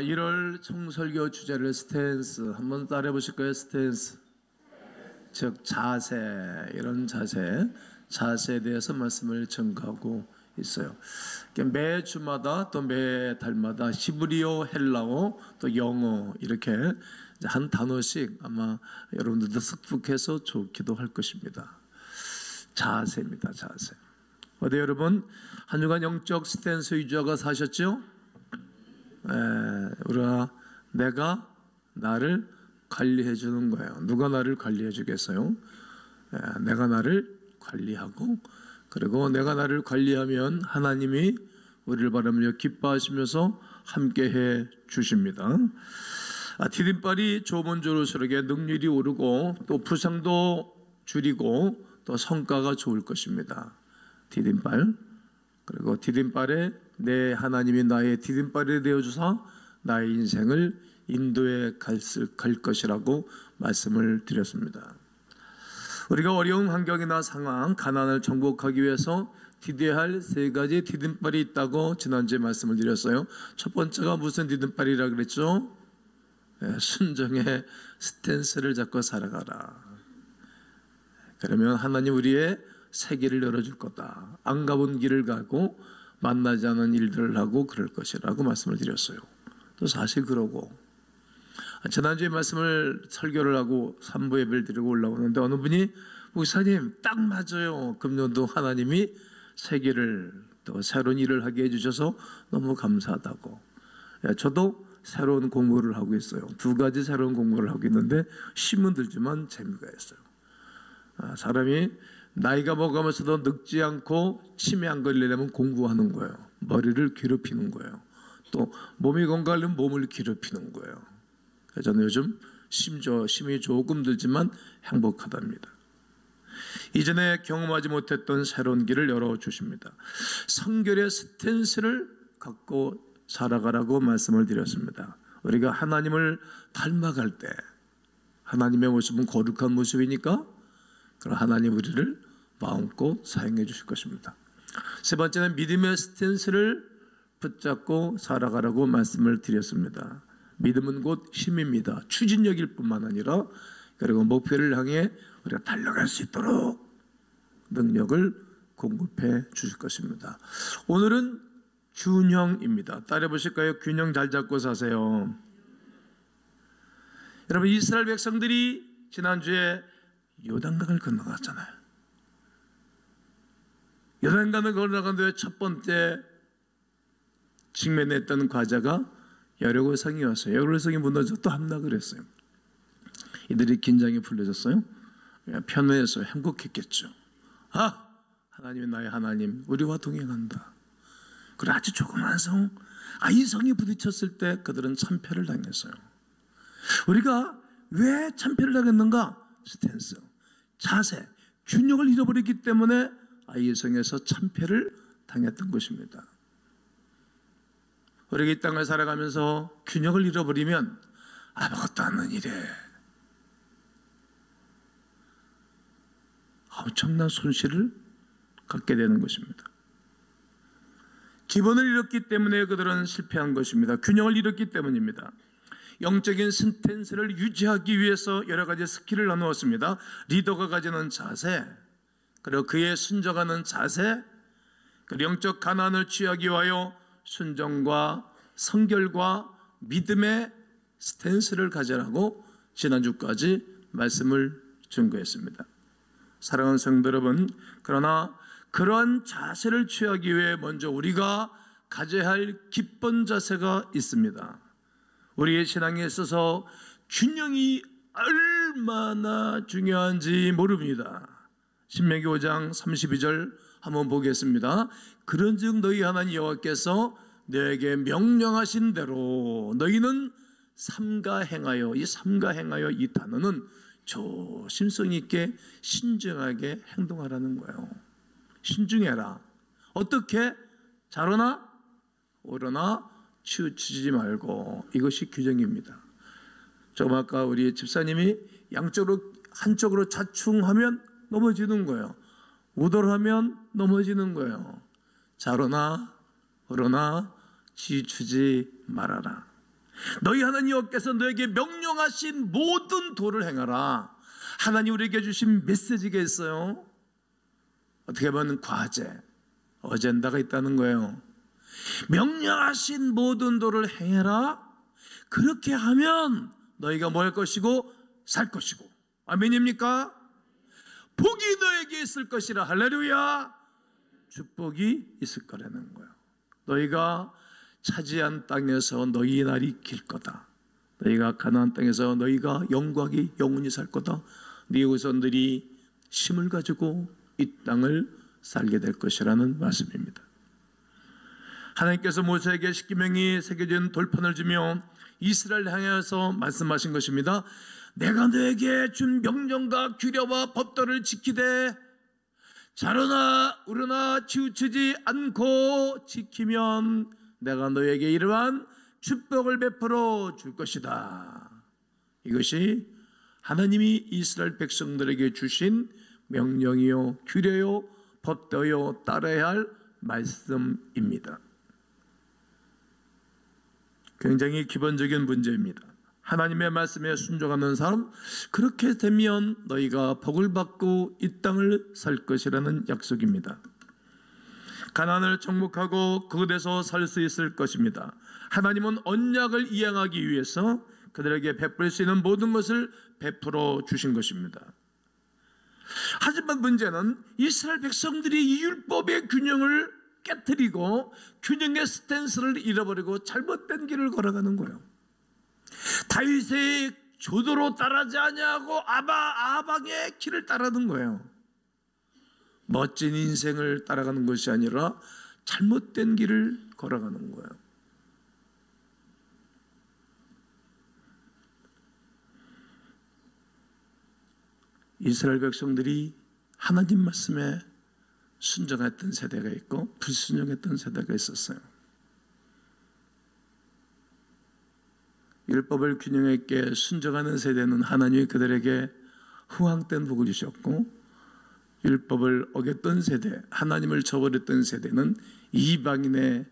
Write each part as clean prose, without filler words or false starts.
1월 총설교 주제를 스탠스 한번 따라해 보실까요? 스탠스, 즉 자세, 이런 자세에 대해서 말씀을 전가하고 있어요. 매 주마다 또 매 달마다 히브리어, 헬라어, 또 영어 이렇게 한 단어씩 아마 여러분들도 습득해서 좋기도 할 것입니다. 자세입니다. 자세. 어때 여러분? 한 주간 영적 스탠스 위주가 사셨죠? 우리가 내가 나를 관리해 주는 거예요. 누가 나를 관리해 주겠어요? 내가 나를 관리하고, 그리고 내가 나를 관리하면 하나님이 우리를 바라며 기뻐하시면서 함께해 주십니다. 디딤발이 좁은 조를수록에 능률이 오르고 또 부상도 줄이고 또 성과가 좋을 것입니다. 디딤발, 그리고 디딤발에 내 하나님이 나의 디딤발이 되어주사 나의 인생을 인도해 갈 것이라고 말씀을 드렸습니다. 우리가 어려운 환경이나 상황, 가난을 정복하기 위해서 디뎌야 할 세 가지 디딤발이 있다고 지난주에 말씀을 드렸어요. 첫 번째가 무슨 디딤발이라 그랬죠? 순종의 스탠스를 잡고 살아가라. 그러면 하나님 우리의 새 길을 열어줄 거다. 안 가본 길을 가고 만나지 않은 일들을 하고 그럴 것이라고 말씀을 드렸어요. 또 사실 그러고, 지난주에 말씀을 설교를 하고 3부 예배를 드리고 올라오는데 어느 분이 목사님 딱 맞아요. 금년도 하나님이 새 길을 또 새로운 일을 하게 해주셔서 너무 감사하다고. 저도 새로운 공부를 하고 있어요. 2가지 새로운 공부를 하고 있는데 힘은 들지만 재미가 있어요. 사람이 나이가 먹으면서도 늙지 않고 치매 안 걸리려면 공부하는 거예요. 머리를 괴롭히는 거예요. 또 몸이 건강하려면 몸을 괴롭히는 거예요. 그래서 저는 요즘 힘이 조금 들지만 행복하답니다. 이전에 경험하지 못했던 새로운 길을 열어주십니다. 성결의 스탠스를 갖고 살아가라고 말씀을 드렸습니다. 우리가 하나님을 닮아갈 때, 하나님의 모습은 거룩한 모습이니까 그럼 하나님 우리를 마음껏 사용해 주실 것입니다. 세 번째는 믿음의 스탠스를 붙잡고 살아가라고 말씀을 드렸습니다. 믿음은 곧 힘입니다. 추진력일 뿐만 아니라, 그리고 목표를 향해 우리가 달려갈 수 있도록 능력을 공급해 주실 것입니다. 오늘은 균형입니다. 따라해 보실까요? 균형 잘 잡고 사세요. 여러분, 이스라엘 백성들이 지난주에 요단강을 건너갔잖아요. 요단강을 건너가는데 첫 번째 직면했던 과제가 여리고성이었어요. 여리고성이 무너져 또 함락을 했어요. 이들이 긴장이 풀려졌어요. 편안해서 행복했겠죠. 하나님이 나의 하나님, 우리와 동행한다. 그리고 아주 조그만 성, 이 성이 부딪혔을 때 그들은 참패를 당했어요. 우리가 왜 참패를 당했는가? 스탠스, 자세, 균형을 잃어버렸기 때문에 이 성에서 참패를 당했던 것입니다. 우리가 이 땅을 살아가면서 균형을 잃어버리면 아무것도 않는 일에 엄청난 손실을 갖게 되는 것입니다. 기본을 잃었기 때문에 그들은 실패한 것입니다. 균형을 잃었기 때문입니다. 영적인 스탠스를 유지하기 위해서 여러 가지 스킬을 나누었습니다. 리더가 가지는 자세, 그리고 그에 순종하는 자세, 그리고 영적 가난을 취하기 위하여 순종과 성결과 믿음의 스탠스를 가져라고 지난주까지 말씀을 증거했습니다. 사랑하는 성도 여러분, 그러나 그러한 자세를 취하기 위해 먼저 우리가 가져야 할 기본 자세가 있습니다. 우리의 신앙에 있어서 균형이 얼마나 중요한지 모릅니다. 신명기 5장 32절 한번 보겠습니다. 그런즉 너희 하나님 여호와께서 너에게 명령하신 대로 너희는 삼가 행하여, 이 삼가 행하여 이 단어는 조심성 있게 신중하게 행동하라는 거예요. 신중해라. 어떻게? 잘하나? 옳으나? 치우치지 말고. 이것이 규정입니다. 조금 아까 우리 집사님이 양쪽으로, 한쪽으로 자충하면 넘어지는 거예요. 우돌하면 넘어지는 거예요. 잘하나? 옳으나? 치우치지 말아라. 너희 하나님 여호와께서 너에게 명령하신 모든 도를 행하라. 하나님 우리에게 주신 메시지가 있어요. 어떻게 보면 과제, 어젠다가 있다는 거예요. 명령하신 모든 도를 행해라. 그렇게 하면 너희가 뭐 할 것이고 살 것이고. 아멘입니까? 복이 너에게 있을 것이라. 할렐루야. 축복이 있을 거라는 거예요. 너희가 차지한 땅에서 너희 날이 길 거다. 너희가 가나안 땅에서 너희가 영광이 영원히 살 거다. 네 후손들이 힘을 가지고 이 땅을 살게 될 것이라는 말씀입니다. 하나님께서 모세에게 십계명이 새겨진 돌판을 주며 이스라엘 향해서 말씀하신 것입니다. 내가 너에게 준 명령과 규례와 법도를 지키되 자르나 우르나 치우치지 않고 지키면 내가 너에게 이러한 축복을 베풀어 줄 것이다. 이것이 하나님이 이스라엘 백성들에게 주신 명령이요 규례요 법도요 따라야 할 말씀입니다. 굉장히 기본적인 문제입니다. 하나님의 말씀에 순종하는 사람, 그렇게 되면 너희가 복을 받고 이 땅을 살 것이라는 약속입니다. 가나안을 정복하고 그곳에서 살 수 있을 것입니다. 하나님은 언약을 이행하기 위해서 그들에게 베풀 수 있는 모든 것을 베풀어 주신 것입니다. 하지만 문제는 이스라엘 백성들이 이 율법의 균형을 깨트리고 균형의 스탠스를 잃어버리고 잘못된 길을 걸어가는 거예요. 다윗의 조도로 따르지 아니하고 아방의 길을 따르는 거예요. 멋진 인생을 따라가는 것이 아니라 잘못된 길을 걸어가는 거예요. 이스라엘 백성들이 하나님 말씀에 순종했던 세대가 있고 불순종했던 세대가 있었어요. 율법을 균형 있게 순종하는 세대는 하나님이 그들에게 후황된 복을 주셨고, 율법을 어겼던 세대, 하나님을 저버렸던 세대는 이방인의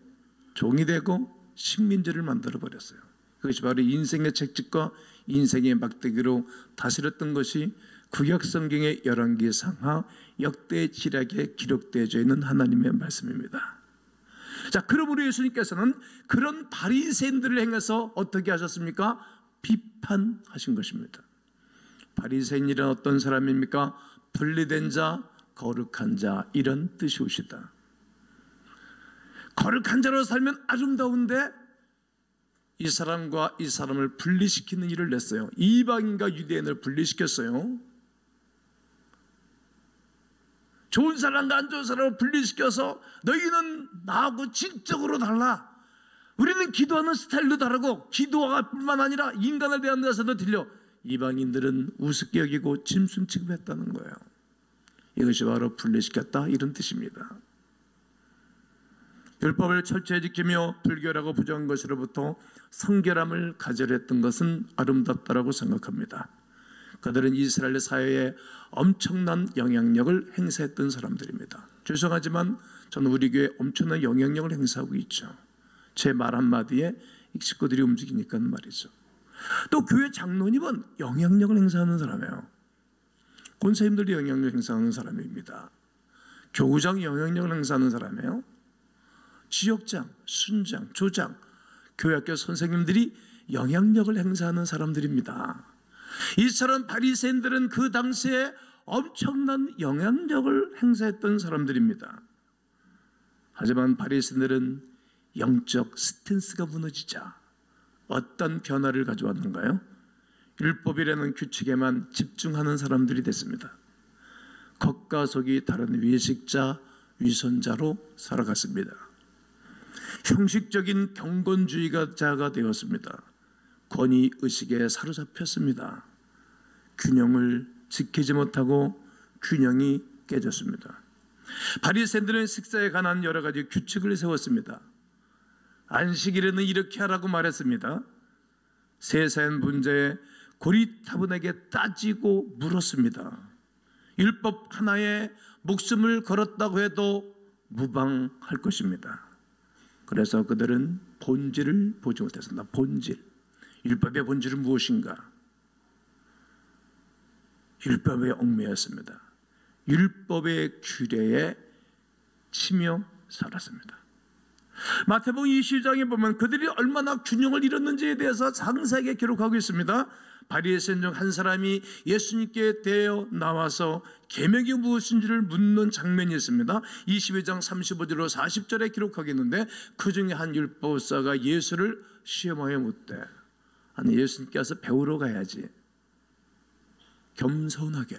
종이 되고 식민지를 만들어 버렸어요. 그것이 바로 인생의 책찍과 인생의 막대기로 다스렸던 것이 구약성경의 열왕기 상하 역대 지략에 기록되어져 있는 하나님의 말씀입니다. 자, 그러므로 예수님께서는 그런 바리새인들을 행해서 어떻게 하셨습니까? 비판하신 것입니다. 바리새인이란 어떤 사람입니까? 분리된 자, 거룩한 자, 이런 뜻이오시다. 거룩한 자로 살면 아름다운데 이 사람과 이 사람을 분리시키는 일을 냈어요. 이방인과 유대인을 분리시켰어요. 좋은 사람과 안 좋은 사람을 분리시켜서 너희는 나하고 질적으로 달라. 우리는 기도하는 스타일도 다르고 기도가 뿐만 아니라 인간을 대하는 데서도 틀려. 이방인들은 우습게 여기고 짐승 취급했다는 거예요. 이것이 바로 분리시켰다, 이런 뜻입니다. 율법을 철저히 지키며 불결하고 부정한 것으로부터 성결함을 가져야 했던 것은 아름답다라고 생각합니다. 그들은 이스라엘 사회에 엄청난 영향력을 행사했던 사람들입니다. 죄송하지만 저는 우리 교회에 엄청난 영향력을 행사하고 있죠. 제 말 한마디에 식구들이 움직이니까 말이죠. 또 교회 장로님은 영향력을 행사하는 사람이에요. 권사님들이 영향력을 행사하는 사람입니다. 교구장이 영향력을 행사하는 사람이에요. 지역장, 순장, 조장, 교회학교 선생님들이 영향력을 행사하는 사람들입니다. 이처럼 바리새인들은 그 당시에 엄청난 영향력을 행사했던 사람들입니다. 하지만 바리새인들은 영적 스탠스가 무너지자 어떤 변화를 가져왔는가요? 율법이라는 규칙에만 집중하는 사람들이 됐습니다. 겉과 속이 다른 외식자, 위선자로 살아갔습니다. 형식적인 경건주의자가 되었습니다. 권위의식에 사로잡혔습니다. 균형을 지키지 못하고 균형이 깨졌습니다. 바리새인들은 식사에 관한 여러 가지 규칙을 세웠습니다. 안식일에는 이렇게 하라고 말했습니다. 세세한 문제에 고리타분하게 따지고 물었습니다. 율법 하나에 목숨을 걸었다고 해도 무방할 것입니다. 그래서 그들은 본질을 보지 못했습니다. 본질. 율법의 본질은 무엇인가? 율법에 얽매였습니다. 율법의 규례에 치며 살았습니다. 마태복음 22장에 보면 그들이 얼마나 균형을 잃었는지에 대해서 상세하게 기록하고 있습니다. 바리새인 중 한 사람이 예수님께 대여 나와서 계명이 무엇인지를 묻는 장면이 있습니다. 22장 35절로 40절에 기록하겠는데, 그 중에 한 율법사가 예수를 시험하여 묻되, 아니 예수님께서 배우러 가야지, 겸손하게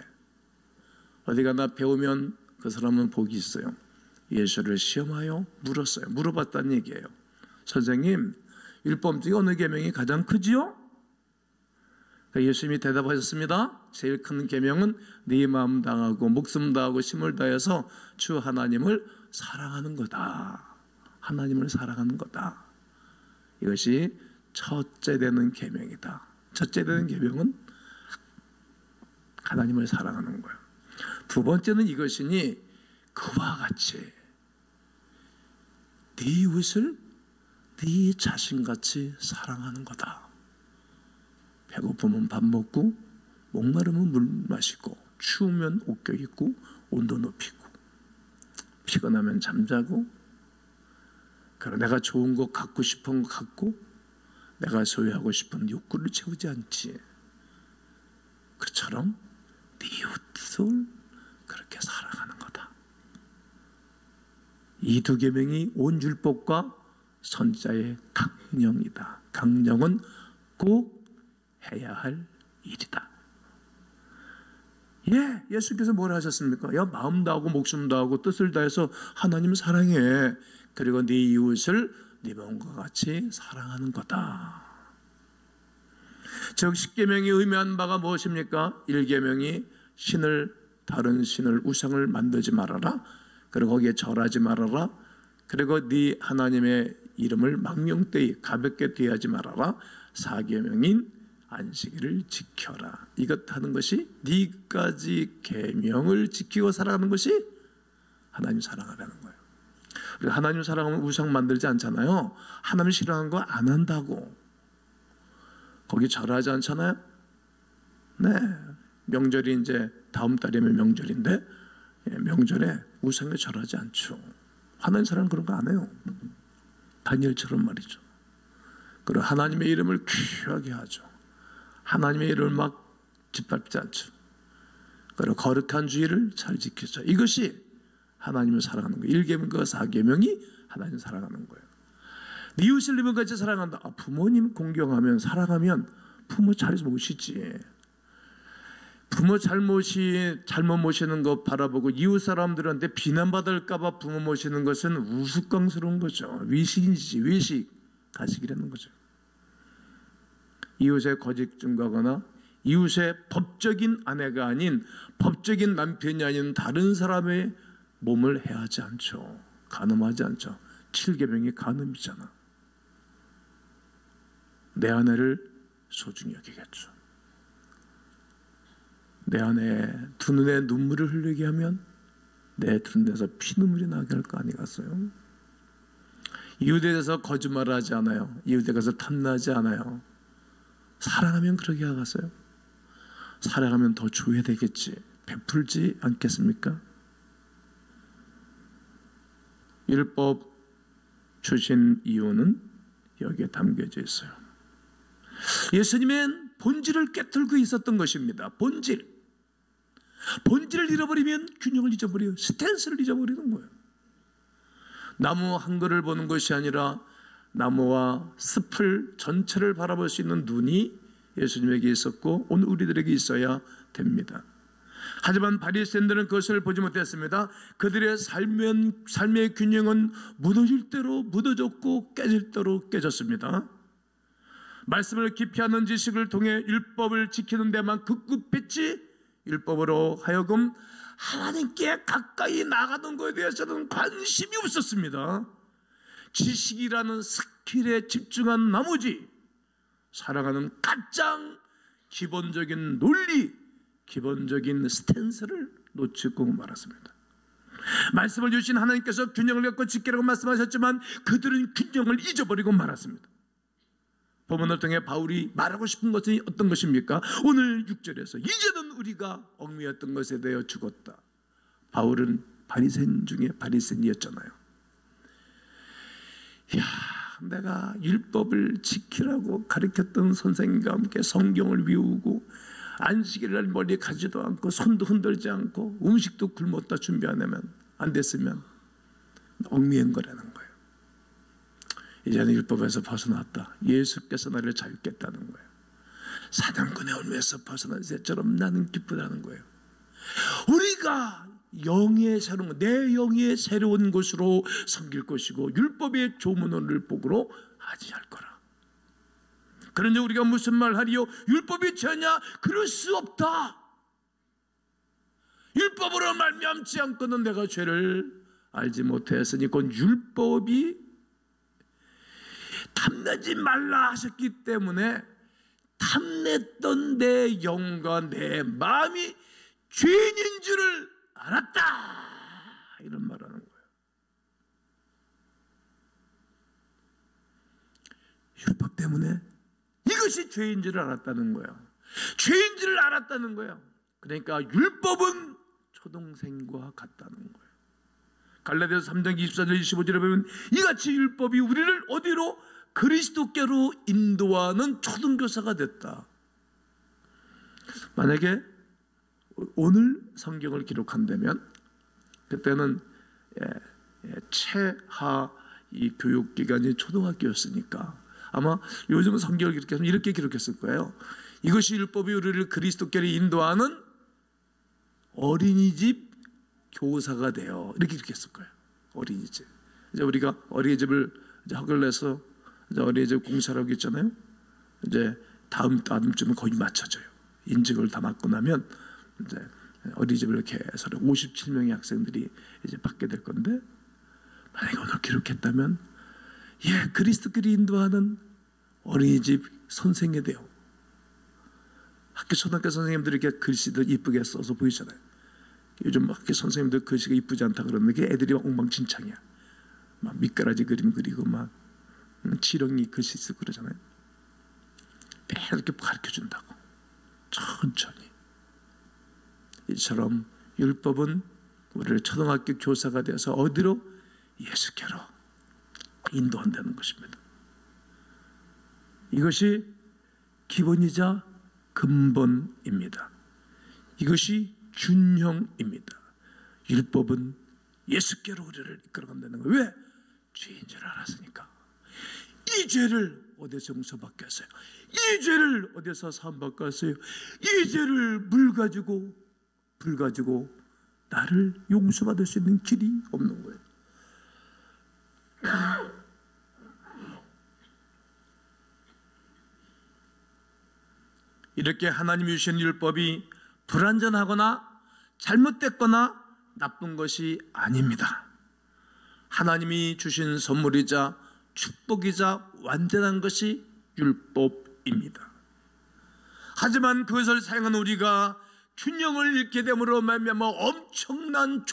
어디 가나 배우면 그 사람은 복이 있어요. 예수를 시험하여 물었어요. 물어봤다는 얘기예요. 선생님, 율법 중에 어느 계명이 가장 크지요? 예수님이 대답하셨습니다. 제일 큰 계명은 네 마음 다하고 목숨 다하고 힘을 다해서 주 하나님을 사랑하는 거다. 하나님을 사랑하는 거다. 이것이 첫째 되는 계명이다. 첫째 되는 계명은 하나님을 사랑하는 거예요. 두 번째는 이것이니 그와 같이 네 이웃을 네 자신같이 사랑하는 거다. 배고프면 밥 먹고, 목마르면 물 마시고, 추우면 옷 껴입고, 온도 높이고, 피곤하면 잠자고, 그리고 내가 좋은 거 갖고 싶은 거 갖고, 내가 소유하고 싶은 욕구를 채우지 않지. 그처럼 네 이웃을 그렇게 사랑하는 거다. 이 두 계명이 온 율법과 선자의 강령이다. 강령은 꼭 해야 할 일이다. 예수께서 뭘 하셨습니까? 마음 다하고 목숨 다하고 뜻을 다해서 하나님을 사랑해. 그리고 네 이웃을 네 몸과 같이 사랑하는 거다. 즉 10계명이 의미한 바가 무엇입니까? 1계명이 다른 신을 우상을 만들지 말아라. 그리고 거기에 절하지 말아라. 그리고 네 하나님의 이름을 망령되이 가볍게 대하지 말아라. 4계명인 안식일을 지켜라. 이것 하는 것이, 네 가지 계명을 지키고 살아가는 것이 하나님 사랑하라는 거예요. 우리가 하나님 사랑하면 우상 만들지 않잖아요. 하나님 싫어하는 거 안 한다고. 거기 절하지 않잖아요. 네, 명절이 이제 다음 달이면 명절인데, 명절에 우상에 절하지 않죠. 하나님 사랑은 그런 거 안 해요. 다니엘처럼 말이죠. 그리고 하나님의 이름을 귀하게 하죠. 하나님의 이름을 막 짓밟지 않죠. 그리고 거룩한 주의를 잘 지키죠. 이것이 하나님을 사랑하는 거예요. 1계명과 4계명이 하나님을 사랑하는 거예요. 네 이웃을 네 몸같이 사랑한다. 부모님 공경하면, 사랑하면 부모 잘 모시지. 부모 잘못 모시는 거 바라보고 이웃 사람들한테 비난받을까 봐 부모 모시는 것은 우스꽝스러운 거죠. 위식이지, 위식. 가식이라는 거죠. 이웃의 거짓 증거하거나 이웃의 법적인 아내가 아닌, 법적인 남편이 아닌 다른 사람의 몸을 해하지 않죠. 간음하지 않죠. 7계명이 간음이잖아. 내 아내를 소중히 여기겠죠. 내 아내 두 눈에 눈물을 흘리게 하면 내 두 눈에서 피눈물이 나게 할 거 아니겠어요? 이웃에 대해서 거짓말을 하지 않아요. 이웃에 대해서 탐나지 않아요. 사랑하면 그러게 하겠어요? 사랑하면 더 줘야 되겠지. 베풀지 않겠습니까? 율법 주신 이유는 여기에 담겨져 있어요. 예수님은 본질을 꿰뚫고 있었던 것입니다. 본질을 잃어버리면 균형을 잊어버려요. 스탠스를 잊어버리는 거예요. 나무 한 그루를 보는 것이 아니라 나무와 숲을 전체를 바라볼 수 있는 눈이 예수님에게 있었고 오늘 우리들에게 있어야 됩니다. 하지만 바리새인들은 그것을 보지 못했습니다. 그들의 삶의 균형은 무너질 대로 무너졌고 깨질 대로 깨졌습니다. 말씀을 깊이 아는 지식을 통해 율법을 지키는 데만 급급했지, 율법으로 하여금 하나님께 가까이 나가는 것에 대해서는 관심이 없었습니다. 지식이라는 스킬에 집중한 나머지 살아가는 가장 기본적인 논리, 기본적인 스탠스를 놓치고 말았습니다. 말씀을 주신 하나님께서 균형을 갖고 지키라고 말씀하셨지만 그들은 균형을 잊어버리고 말았습니다. 본문을 통해 바울이 말하고 싶은 것은 어떤 것입니까? 오늘 6절에서 이제는 우리가 얽매였던 것에 대하여 죽었다. 바울은 바리새인 중에 바리새인이었잖아요. 이야, 내가 율법을 지키라고 가르쳤던 선생님과 함께 성경을 외우고 안식일날 멀리 가지도 않고 손도 흔들지 않고 음식도 굶었다 준비 안 됐으면 얽매인 거라는 거예요. 이제는 율법에서 벗어났다. 예수께서 나를 자유케 했다는 거예요. 사단꾼의 얽매에서 벗어난 새처럼 나는 기쁘다는 거예요. 우리가 영의 새로운, 내 영의 새로운 곳으로 섬길 것이고 율법의 조문을 복으로 하지 할 거라. 그런데 우리가 무슨 말 하리요? 율법이 죄냐? 그럴 수 없다. 율법으로 말미암지 않고는 내가 죄를 알지 못했으니 곧 율법이 탐내지 말라 하셨기 때문에 탐냈던 내 영과 내 마음이 죄인인 줄을 알았다. 이런 말하는 거예요. 율법 때문에 이것이 죄인 줄을 알았다는 거예요. 죄인 줄을 알았다는 거예요. 그러니까 율법은 초동생과 같다는 거예요. 갈라디아서 3장 24절 25절에 보면 이같이 율법이 우리를 어디로? 그리스도께로 인도하는 초등교사가 됐다. 만약에 오늘 성경을 기록한다면 그때는 최하 이 교육기관이 초등학교였으니까 아마 요즘 성경을 기록하면 이렇게 기록했을 거예요. 이것이 율법이 우리를 그리스도께로 인도하는 어린이집 교사가 되어 이렇게 기록했을 거예요. 어린이집. 이제 우리가 어린이집을 이제 학교를 내서 이제 어린이집 공사를 하고 있잖아요. 이제 다음쯤은 거의 맞춰져요. 인직을 다 맡고 나면 이제 어린이집을 이렇게 해서 57명의 학생들이 이제 받게 될 건데 만약에 오늘 기록했다면 그리스도끼리 인도하는 어린이집 선생이 돼요. 학교 초등학교 선생님들이 이렇게 글씨도 이쁘게 써서 보이잖아요. 요즘 학교 선생님들 글씨가 이쁘지 않다 그러는데 애들이 엉망진창이야. 막 미꾸라지 그림 그리고 막 지렁이 글씨 쓰고 그러잖아요. 매일 이렇게 가르쳐준다고. 천천히. 이처럼 율법은 우리를 초등학교 교사가 되어서 어디로? 예수께로 인도한다는 것입니다. 이것이 기본이자 근본입니다. 이것이 준형입니다. 율법은 예수께로 우리를 이끌어간다는 거예요. 왜? 죄인 줄 알았으니까. 이 죄를 어디서 용서받겠어요? 이 죄를 어디서 사함받겠어요? 이 죄를 불 가지고 나를 용서받을 수 있는 길이 없는 거예요. 이렇게 하나님이 주신 율법이 불완전하거나 잘못됐거나 나쁜 것이 아닙니다. 하나님이 주신 선물이자 축복이자 완전한 것이 율법입니다. 하지만 그것을 사용한 우리가 균형을 잃게 됨으로 말미암아 엄청난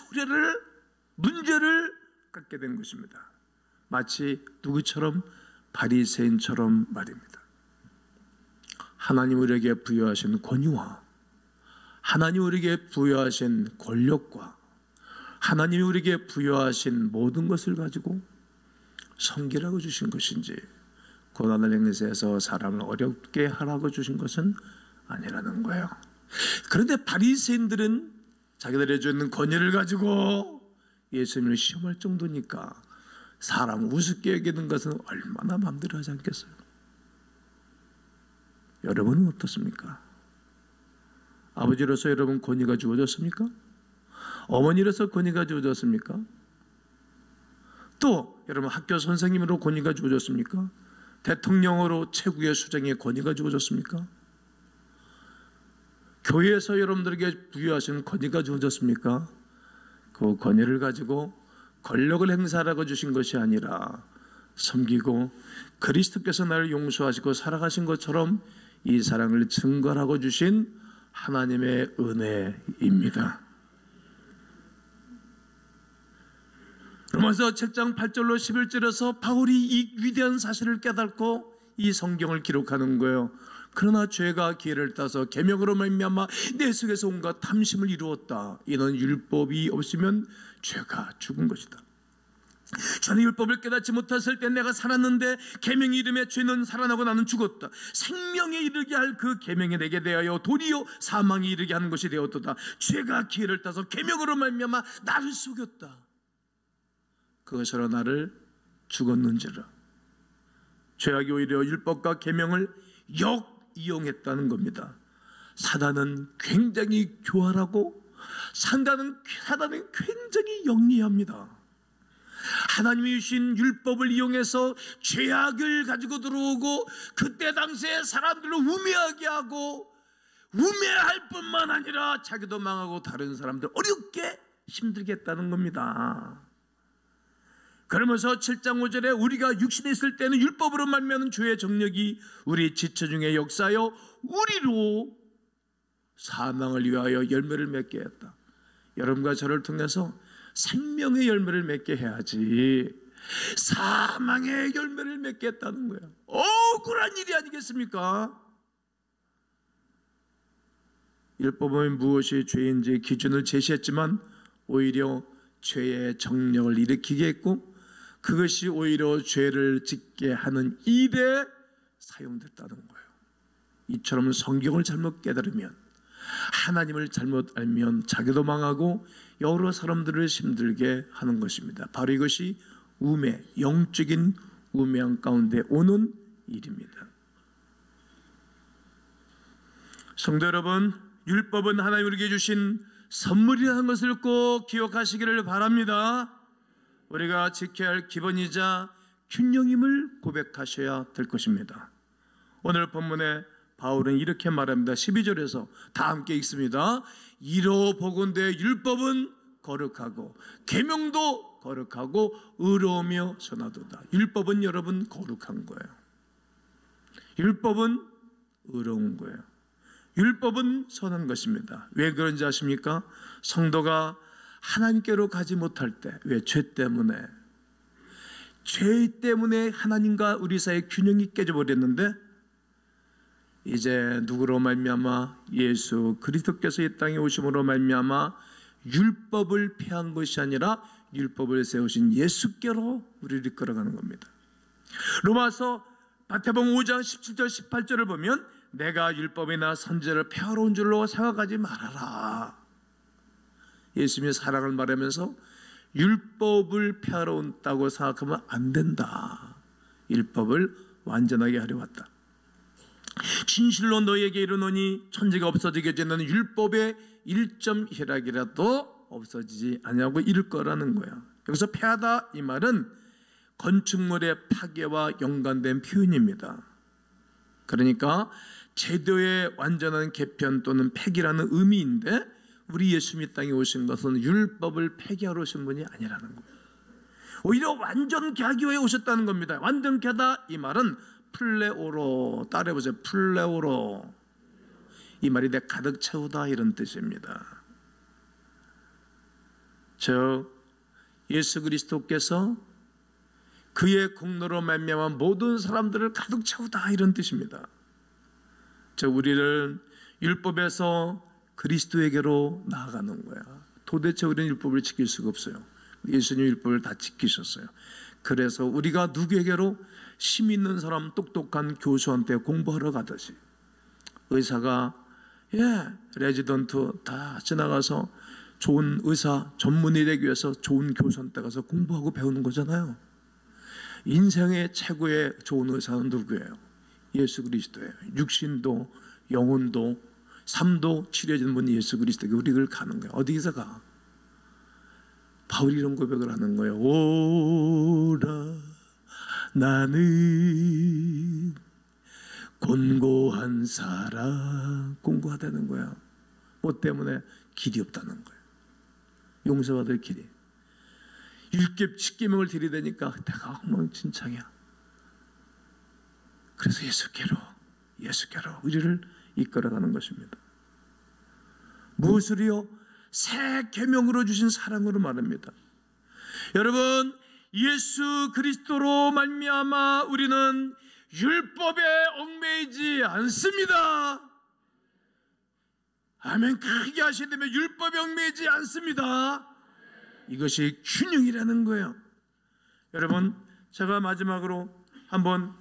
문제를 갖게 된 것입니다. 마치 누구처럼? 바리새인처럼 말입니다. 하나님 우리에게 부여하신 권위와 하나님 우리에게 부여하신 권력과 하나님이 우리에게 부여하신 모든 것을 가지고 섬기라고 주신 것인지 고난을 행세해서 사람을 어렵게 하라고 주신 것은 아니라는 거예요. 그런데 바리새인들은 자기들이 주는 권위를 가지고 예수님을 시험할 정도니까 사람 우습게 여기는 것은 얼마나 마음대로 하지 않겠어요? 여러분은 어떻습니까? 아버지로서 여러분 권위가 주어졌습니까? 어머니로서 권위가 주어졌습니까? 또 여러분 학교 선생님으로 권위가 주어졌습니까? 대통령으로 최고의 수장의 권위가 주어졌습니까? 교회에서 여러분들에게 부여하신 권위가 주어졌습니까? 그 권위를 가지고 권력을 행사하라고 주신 것이 아니라 섬기고 그리스도께서 나를 용서하시고 살아가신 것처럼 이 사랑을 증거하고 주신 하나님의 은혜입니다. 로마서 7장 8절로 11절에서 바울이 이 위대한 사실을 깨닫고 이 성경을 기록하는 거예요. 그러나 죄가 기회를 따서 계명으로 말미암아 내 속에서 온갖 탐심을 이루었다. 이는 율법이 없으면 죄가 죽은 것이다. 저는 율법을 깨닫지 못했을 때 내가 살았는데 계명이 이름에 죄는 살아나고 나는 죽었다. 생명에 이르게 할 그 계명이 내게 대하여 도리어 사망에 이르게 하는 것이 되었도다. 죄가 기회를 따서 계명으로 말미암아 나를 속였다. 그것으로 나를 죽었는지라. 죄악이 오히려 율법과 계명을 역이용했다는 겁니다. 사단은 굉장히 교활하고 사단은 굉장히 영리합니다. 하나님이 주신 율법을 이용해서 죄악을 가지고 들어오고 그때 당시에 사람들을 우매하게 하고 우매할 뿐만 아니라 자기도 망하고 다른 사람들 어렵게 힘들게 했다는 겁니다. 그러면서 7장 5절에 우리가 육신에 있을 때는 율법으로 말미암는 죄의 정력이 우리 지체 중에 역사하여 우리로 사망을 위하여 열매를 맺게 했다. 여러분과 저를 통해서 생명의 열매를 맺게 해야지 사망의 열매를 맺게 했다는 거예요. 억울한 일이 아니겠습니까? 율법은 무엇이 죄인지 기준을 제시했지만 오히려 죄의 정력을 일으키게 했고 그것이 오히려 죄를 짓게 하는 일에 사용됐다는 거예요. 이처럼 성경을 잘못 깨달으면 하나님을 잘못 알면 자기도 망하고 여러 사람들을 힘들게 하는 것입니다. 바로 이것이 우매, 영적인 우매함 가운데 오는 일입니다. 성도 여러분, 율법은 하나님 우리에게 주신 선물이라는 것을 꼭 기억하시기를 바랍니다. 우리가 지켜야 할 기본이자 균형임을 고백하셔야 될 것입니다. 오늘 본문에 바울은 이렇게 말합니다. 12절에서 다 함께 읽습니다. 이러보건대 율법은 거룩하고 계명도 거룩하고 의로우며 선하도다. 율법은 여러분 거룩한 거예요. 율법은 의로운 거예요. 율법은 선한 것입니다. 왜 그런지 아십니까? 성도가 하나님께로 가지 못할 때, 왜? 죄 때문에 하나님과 우리 사이의 균형이 깨져버렸는데 이제 누구로 말미암아? 예수 그리스도께서 이 땅에 오심으로 말미암아 율법을 폐한 것이 아니라 율법을 세우신 예수께로 우리를 이끌어가는 겁니다. 로마서 마태복음 5장 17절 18절을 보면 내가 율법이나 선지자를 폐하러 온 줄로 생각하지 말아라. 예수님의 사랑을 말하면서 율법을 폐하러 온다고 생각하면 안 된다. 율법을 완전하게 하려 왔다. 진실로 너희에게 이르노니 천지가 없어지게 되는 율법의 1.1약이라도 없어지지 아니하고 이를 거라는 거야. 여기서 폐하다 이 말은 건축물의 파괴와 연관된 표현입니다. 그러니까 제도의 완전한 개편 또는 폐기라는 의미인데 우리 예수님이 땅에 오신 것은 율법을 폐기하러 오신 분이 아니라는 거예요. 오히려 완전케 하기 위해 오셨다는 겁니다. 완전케 하다 이 말은 플레오로, 따라해보세요. 플레오로. 이 말이 내 가득 채우다 이런 뜻입니다. 즉 예수 그리스도께서 그의 공로로 말미암아 모든 사람들을 가득 채우다 이런 뜻입니다. 즉 우리를 율법에서 그리스도에게로 나아가는 거야. 도대체 우리는 율법을 지킬 수가 없어요. 예수님 율법을 다 지키셨어요. 그래서 우리가 누구에게로? 힘 있는 사람, 똑똑한 교수한테 공부하러 가듯이 의사가 레지던트 다 지나가서 좋은 의사 전문의 되기 위해서 좋은 교수한테 가서 공부하고 배우는 거잖아요. 인생의 최고의 좋은 의사는 누구예요? 예수 그리스도예요. 육신도 영혼도 삶도 치료해주는 분이 예수 그리스도에게 우리를 가는 거예요. 어디서 가? 바울이 이런 고백을 하는 거예요. 오라 나는 곤고한 사람. 곤고하다는 거야. 뭐 때문에? 길이 없다는 거예요. 용서받을 길이. 십계명을 들이대니까 내가 엉망진창이야. 그래서 예수께로 우리를 이끌어가는 것입니다. 무엇을요? 새 계명으로 주신 사랑으로 말합니다. 여러분 예수 그리스도로 말미암아 우리는 율법에 얽매이지 않습니다. 아멘. 크게 하셔야 되면 율법에 얽매이지 않습니다. 이것이 균형이라는 거예요. 여러분, 제가 마지막으로 한번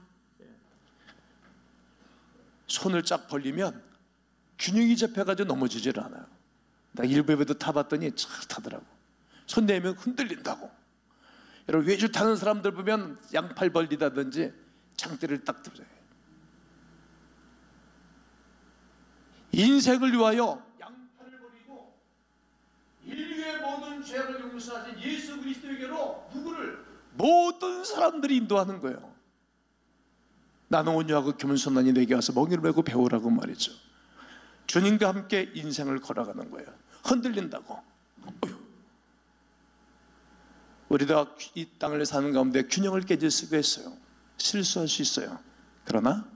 손을 쫙 벌리면 균형이 잡혀가지고 넘어지질 않아요. 나 일부에도 타봤더니 잘 타더라고. 손 내면 흔들린다고. 여러분, 외주 타는 사람들 보면 양팔 벌리다든지 장대를 딱 들어요. 인생을 위하여 양팔을 버리고 인류의 모든 죄를 용서하신 예수 그리스도에게로 누구를? 모든 사람들이 인도하는 거예요. 나는 온유하고 겸손하니 내게 와서 멍에를 메고 배우라고 말이죠. 주님과 함께 인생을 걸어가는 거예요. 흔들린다고. 우리가 이 땅을 사는 가운데 균형을 깨질 수가 있어요. 실수할 수 있어요. 그러나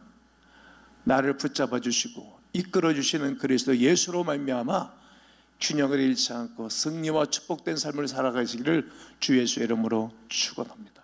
나를 붙잡아 주시고 이끌어 주시는 그리스도 예수로 말미암아 균형을 잃지 않고 승리와 축복된 삶을 살아가시기를 주 예수의 이름으로 축원합니다.